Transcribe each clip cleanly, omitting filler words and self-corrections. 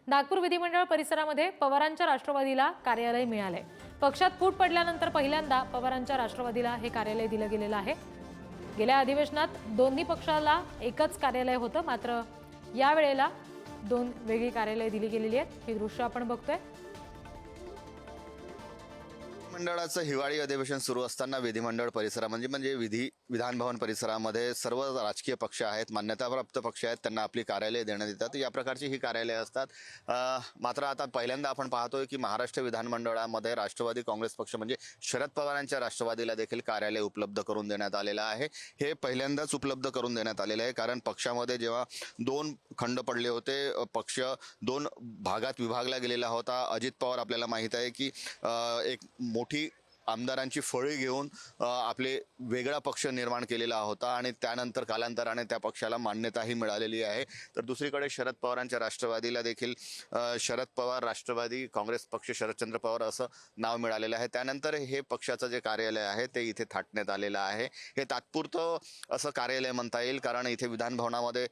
नागपूर विधिमंडळ परिसरामध्ये पवारांच्या राष्ट्रवादीला कार्यालय मिळाले। पक्षात फूट पडल्यानंतर पहिल्यांदा पवारांच्या राष्ट्रवादीला हे कार्यालय दिलं गेलेलं आहे। गेल्या अधिवेशनात दोन्ही पक्षाला एकच कार्यालय होतं, मात्र या वेळेला दोन वेगळी कार्यालय दिली गेलेली आहेत। हे दृश्य आपण बघतोय। मंडळाचं हिवाळी अधिवेशन सुरू असताना विधिमंडळ परिसरामध्ये विधान भवन परिसरामध्ये सर्व राजकीय पक्ष आहेत, मान्यताप्राप्त पक्ष आहेत, त्यांना आपली कार्यालय देण्यात येतात। या प्रकारची ही कार्यालय असतात। मात्र आता पहिल्यांदा आपण पाहतोय की महाराष्ट्र विधानमंडळामध्ये राष्ट्रवादी काँग्रेस पक्ष म्हणजे शरद पवारांच्या राष्ट्रवादीला देखील कार्यालय उपलब्ध करून देण्यात आलेलं आहे। हे पहिल्यांदाच उपलब्ध करून देण्यात आलेलं आहे, कारण पक्षामध्ये जेव्हा दोन खंड पडले होते, पक्ष दोन भागात विभागला गेलेला होता। अजित पवार आपल्याला माहित आहे की एक मोठी आमदारांची फळी घेऊन आपले वेगळा पक्ष निर्माण केलेला होता आणि त्यानंतर कालांतराने त्या पक्षाला मान्यताही मिळालेली आहे। तर दुसरीकडे शरद पवारांच्या राष्ट्रवादीला देखील शरद पवार राष्ट्रवादी काँग्रेस पक्ष शरदचंद्र पवार असं नाव मिळालेलं आहे। त्यानंतर हे पक्षाचं जे कार्यालय आहे ते इथे थाटण्यात आलेलं आहे। हे तात्पुरतं असं कार्यालय म्हणता येईल, कारण इथे विधान भवनामध्ये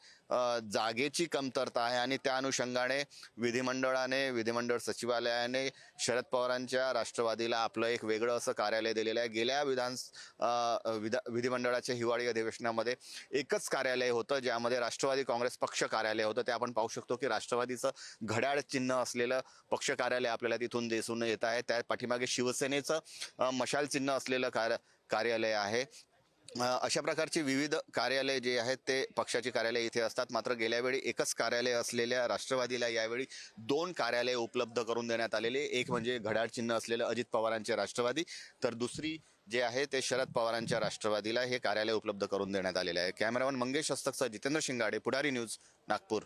जागेची कमतरता आहे आणि त्या अनुषंगाने विधिमंडळ सचिवालयाने शरद पवारांच्या राष्ट्रवादीला आपलं एक वेगळं असं कार्यालय दिलेलं आहे। गेल्या विधिमंडळाच्या हिवाळी अधिवेशनामध्ये एकच कार्यालय होतं, ज्यामध्ये राष्ट्रवादी काँग्रेस पक्ष कार्यालय होतं। ते आपण पाहू शकतो की राष्ट्रवादीचं घड्याळ चिन्ह असलेलं पक्ष कार्यालय आपल्याला तिथून दिसून येत आहे। त्या पाठीमागे शिवसेनेचं मशाल चिन्ह असलेलं कार्यालय आहे। अशा प्रकारची विविध कार्यालय जे आहेत ते पक्षाची कार्यालय इथे असतात। मात्र गेल्या वेळी एकच कार्यालय असलेल्या राष्ट्रवादीला यावेळी दोन कार्यालय उपलब्ध करून देण्यात आलेले। एक म्हणजे घड्याळ चिन्ह असलेलं अजित पवारांचे राष्ट्रवादी, तर दुसरी जे आहे ते शरद पवारांच्या राष्ट्रवादीला हे कार्यालय उपलब्ध करून देण्यात आलेले आहे। कॅमेरामन मंगेश हस्तकसह जितेंद्र शिंगाडे, पुढारी न्यूज, नागपूर।